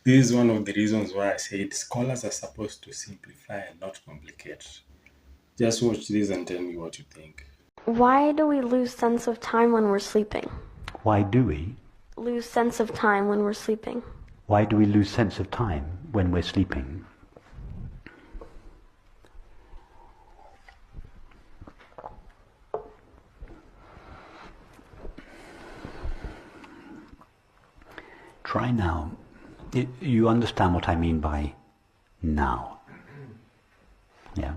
This is one of the reasons why I said scholars are supposed to simplify and not complicate. Just watch this and tell me what you think. Why do we lose sense of time when we're sleeping? Why do we? Lose sense of time when we're sleeping. Why do we lose sense of time when we're sleeping? Try now. You understand what I mean by now. Yeah.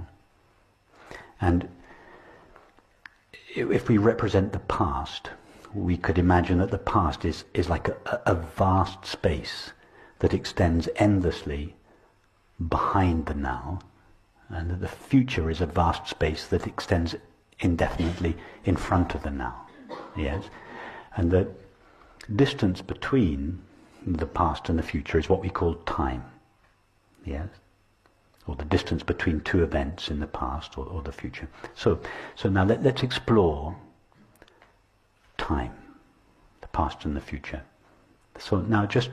And if we represent the past, we could imagine that the past is like a vast space that extends endlessly behind the now, and that the future is a vast space that extends indefinitely in front of the now. Yes? And the distance between the past and the future is what we call time. Yes? Or the distance between two events in the past or the future. So now let's explore time, the past and the future. So now just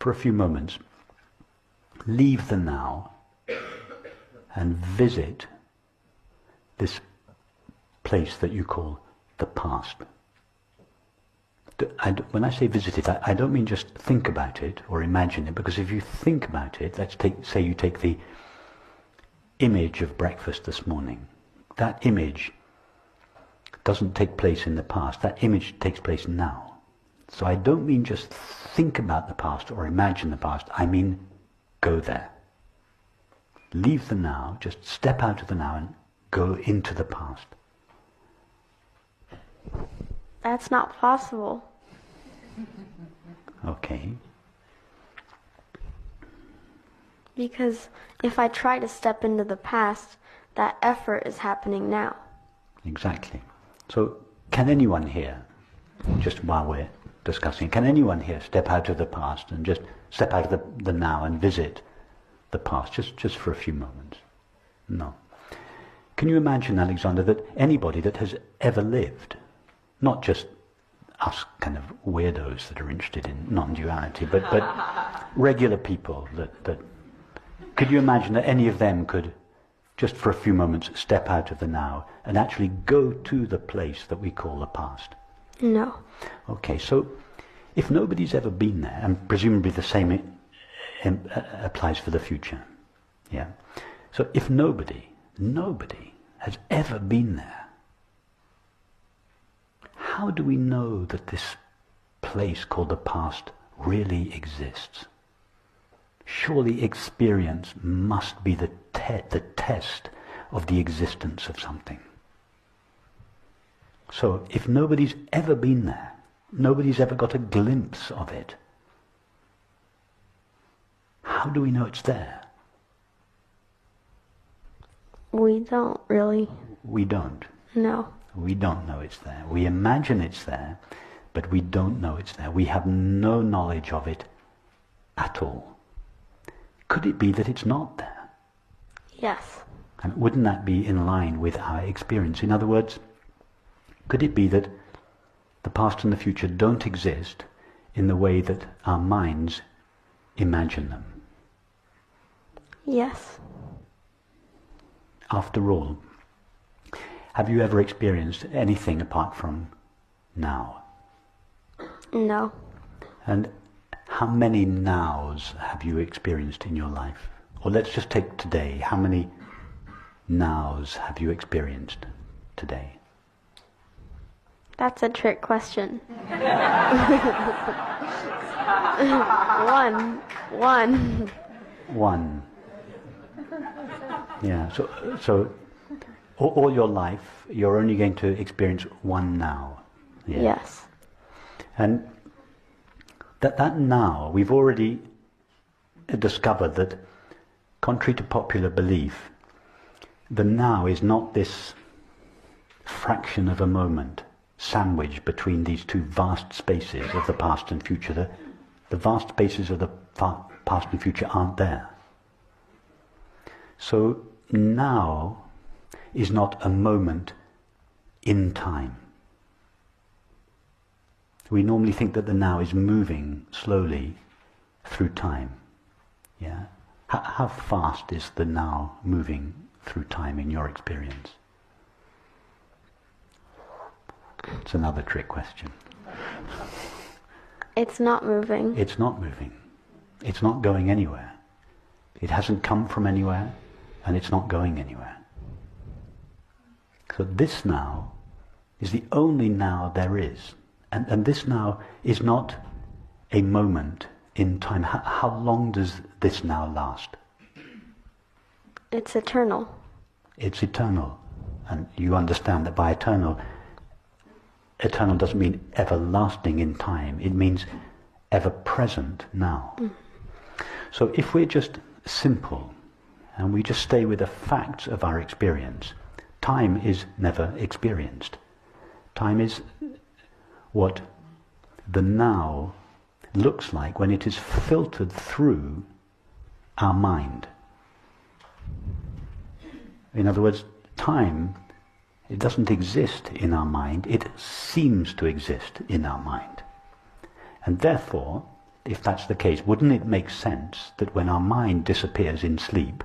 for a few moments, leave the now and visit this place that you call the past. When I say visit it, I don't mean just think about it or imagine it, because if you think about it, say you take the image of breakfast this morning. That image doesn't take place in the past. That image takes place now. So I don't mean just think about the past or imagine the past. I mean go there. Leave the now, just step out of the now and go into the past. That's not possible. Okay. Because if I try to step into the past, that effort is happening now. Exactly. So can anyone here, just while we're discussing, can anyone here step out of the past and just step out of the now and visit the past, just for a few moments? No. Can you imagine, Alexander, that anybody that has ever lived, not just us kind of weirdos that are interested in non-duality, but regular people that could you imagine that any of them could, just for a few moments, step out of the now and actually go to the place that we call the past? No. Okay, so if nobody's ever been there, and presumably the same applies for the future, yeah. So if nobody has ever been there, how do we know that this place called the past really exists? Surely experience must be the test of the existence of something. So if nobody's ever been there, nobody's ever got a glimpse of it, how do we know it's there? We don't really. We don't. No. We don't know it's there. We imagine it's there, but we don't know it's there. We have no knowledge of it at all. Could it be that it's not there? Yes. And wouldn't that be in line with our experience? In other words, could it be that the past and the future don't exist in the way that our minds imagine them? Yes. After all, have you ever experienced anything apart from now? No. And how many nows have you experienced in your life? Or let's just take today. How many nows have you experienced today? That's a trick question. One. One. Yeah, so all your life, you're only going to experience one now. Yeah. Yes. And that now, we've already discovered that, contrary to popular belief, the now is not this fraction of a moment sandwiched between these two vast spaces of the past and future. The vast spaces of the past and future aren't there. So now is not a moment in time. We normally think that the now is moving slowly through time. Yeah? How fast is the now moving through time in your experience? It's another trick question. It's not moving. It's not moving. It's not going anywhere. It hasn't come from anywhere, and it's not going anywhere. So this now is the only now there is. And this now is not a moment in time. How long does this now last? It's eternal. It's eternal. And you understand that by eternal doesn't mean everlasting in time. It means ever present now. So if we're just simple and we just stay with the facts of our experience, time is never experienced. Time is what the now looks like when it is filtered through our mind. In other words, time, it doesn't exist in our mind, it seems to exist in our mind. And therefore, if that's the case, wouldn't it make sense that when our mind disappears in sleep,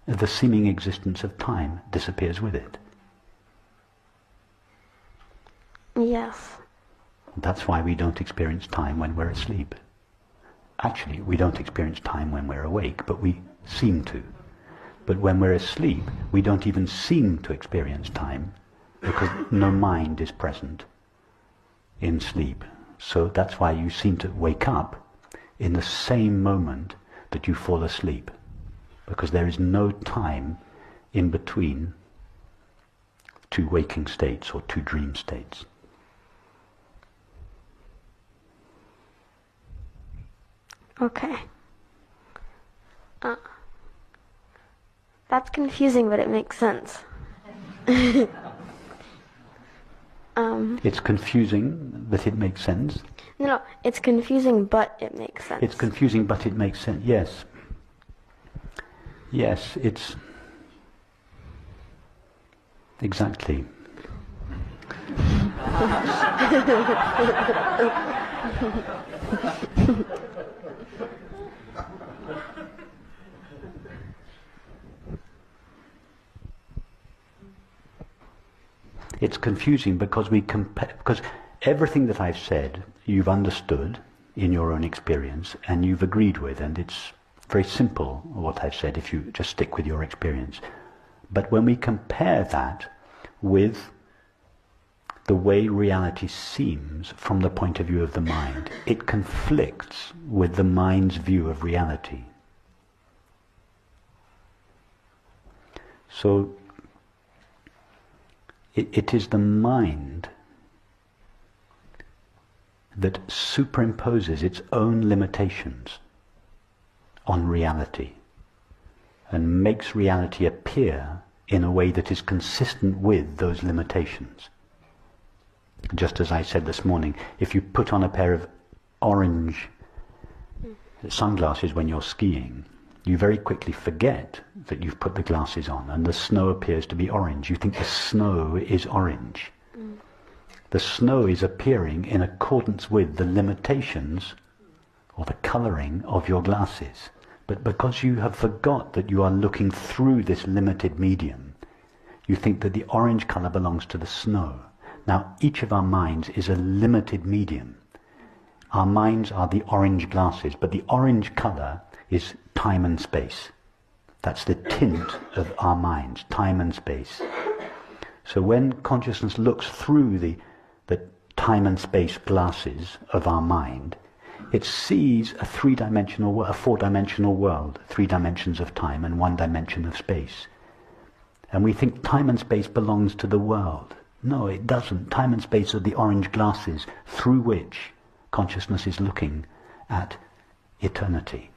the seeming existence of time disappears with it? Yes. That's why we don't experience time when we're asleep. Actually, we don't experience time when we're awake, but we seem to. But when we're asleep, we don't even seem to experience time because no mind is present in sleep. So that's why you seem to wake up in the same moment that you fall asleep, because there is no time in between two waking states or two dream states. Okay. That's confusing, but it makes sense. It's confusing, but it makes sense. No, it's confusing, but it makes sense. It's confusing, but it makes sense. Yes. Yes, it's... Exactly. It's confusing because because everything that I've said you've understood in your own experience and you've agreed with, and it's very simple what I've said if you just stick with your experience. But when we compare that with the way reality seems from the point of view of the mind, it conflicts with the mind's view of reality. So it is the mind that superimposes its own limitations on reality and makes reality appear in a way that is consistent with those limitations. Just as I said this morning, if you put on a pair of orange sunglasses when you're skiing, you very quickly forget that you've put the glasses on and the snow appears to be orange. You think the snow is orange. The snow is appearing in accordance with the limitations or the colouring of your glasses. But because you have forgot that you are looking through this limited medium, you think that the orange colour belongs to the snow. Now, each of our minds is a limited medium. Our minds are the orange glasses, but the orange colour is time and space. That's the tint of our minds, time and space. So when consciousness looks through the time and space glasses of our mind, it sees a four-dimensional world, 3 dimensions of time and 1 dimension of space. And we think time and space belongs to the world. No, it doesn't. Time and space are the orange glasses through which consciousness is looking at eternity.